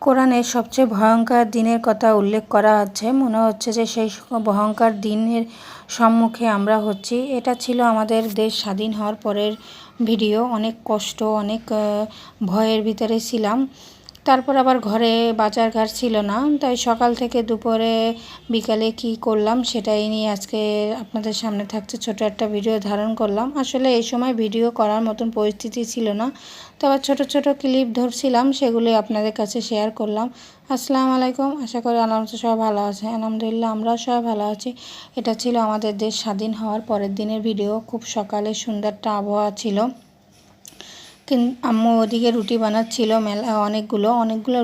কোরআনে সবচেয়ে ভয়ঙ্কর দিনের কথা উল্লেখ করা আছে। মনে হচ্ছে যে সেই ভয়ঙ্কর দিনের সম্মুখে আমরা হচ্ছি। এটা ছিল আমাদের দেশ স্বাধীন হওয়ার পরের ভিডিও। অনেক কষ্ট, অনেক ভয়ের ভিতরে ছিলাম। তারপর আবার ঘরে বাজারঘাট ছিল না, তাই সকাল থেকে দুপুরে বিকালে কি করলাম সেটাই নিয়ে আজকে আপনাদের সামনে থাকছে ছোট একটা ভিডিও ধারণ করলাম। আসলে এই সময় ভিডিও করার মতন পরিস্থিতি ছিল না, তবে ছোট ছোট ক্লিপ ধরছিলাম, সেগুলি আপনাদের কাছে শেয়ার করলাম। আসসালামু আলাইকুম, আশা করি আলহামদুলিল্লাহ সবাই ভালো আছে। আলহামদুলিল্লাহ আমরাও সবাই ভালো আছি। এটা ছিল আমাদের দেশ স্বাধীন হওয়ার পরের দিনের ভিডিও। খুব সকালে সুন্দর একটা আবহাওয়া ছিল। আম্মু ওদিকে রুটি বানাচ্ছিল মেলা অনেকগুলো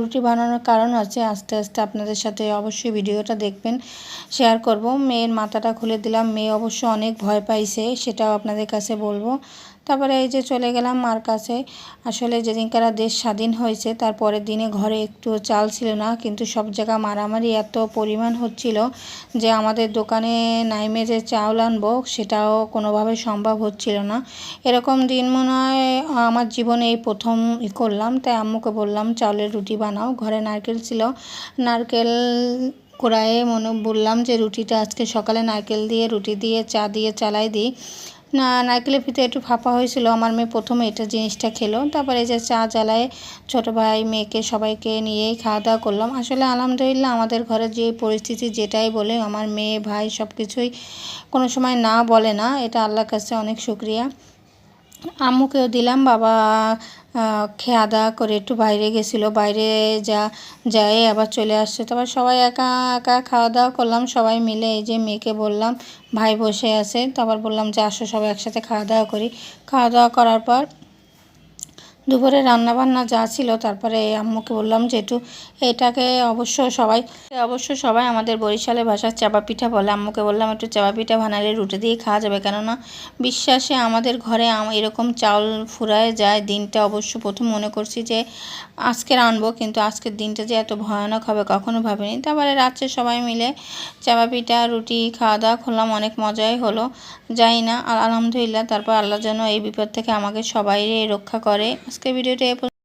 রুটি বানানোর কারণ আছে। আস্তে আস্তে আপনাদের সাথে অবশ্যই ভিডিওটা দেখবেন, শেয়ার করব। মেয়ের মাথাটা খুলে দিলাম, মেয়ে অবশ্য অনেক ভয় পাইছে, সেটাও আপনাদের কাছে বলবো। তারপরে এই যে চলে গেলাম মার কাছে। আসলে যেদিনকার দেশ স্বাধীন হয়েছে তার পরের দিনে ঘরে একটু চাল ছিল না, কিন্তু সব জায়গা মারামারি এত পরিমাণ হচ্ছিল যে আমাদের দোকানে নাইমে যে চাউল আনবো সেটাও কোনোভাবে সম্ভব হচ্ছিল না। এরকম দিন মনে হয় আমার জীবনে এই প্রথম করলাম। তাই আম্মুকে বললাম চাউলের রুটি বানাও। ঘরে নারকেল ছিল, নারকেল কুড়ায়ে বললাম যে রুটিটা আজকে সকালে নারকেল দিয়ে রুটি দিয়ে চা দিয়ে চালাই দিই না। নারকেলের ভিতরে একটু ফাঁপা হয়েছিল, আমার মেয়ে প্রথমে এটা জিনিসটা খেলো। তারপরে এই যে চা জ্বালায় ছোটো ভাই মেয়েকে সবাইকে নিয়েই খাওয়া দাওয়া করলাম। আসলে আলহামদুলিল্লাহ আমাদের ঘরে যে পরিস্থিতি যেটাই বলে আমার মেয়ে ভাই সব কিছুই কোনো সময় না বলে না, এটা আল্লাহর কাছে অনেক শুকরিয়া। আম্মুকেও দিলাম। বাবা খেয়া দাওয়া করে একটু বাইরে গেছিলো, বাইরে যায় আবার চলে আসছে। তারপর সবাই একা একা খাওয়া দাওয়া করলাম সবাই মিলে। এই যে মেয়েকে বললাম, ভাই বসে আছে, তারপর বললাম যে আসো সবাই একসাথে খাওয়া দাওয়া করি। খাওয়া দাওয়া করার পর দুপুরে রান্নাবান্না যা ছিল, তারপরে আম্মুকে বললাম যে একটু এটাকে অবশ্য সবাই আমাদের বরিশালের ভাষায় চাপা পিঠা বলে। আম্মুকে বললাম একটু চাপা পিঠা বানালে রুটি দিয়ে খাওয়া যাবে, কেননা বিশ্বাসে আমাদের ঘরে এরকম চাউল ফুরায় যায়। দিনটা অবশ্য প্রথম মনে করছি যে আজকের আনবো, কিন্তু আজকের দিনটা যে এত ভয়ানক হবে কখনো ভাবিনি। তারপরে রাত্রে সবাই মিলে চাপা পিঠা রুটি খাওয়া দাওয়া করলাম, অনেক মজাই হলো। যাই না আলহামদুলিল্লাহ, তারপর আল্লাহ যেন এই বিপদ থেকে আমাকে সবাই রক্ষা করে। আজকে ভিডিওটা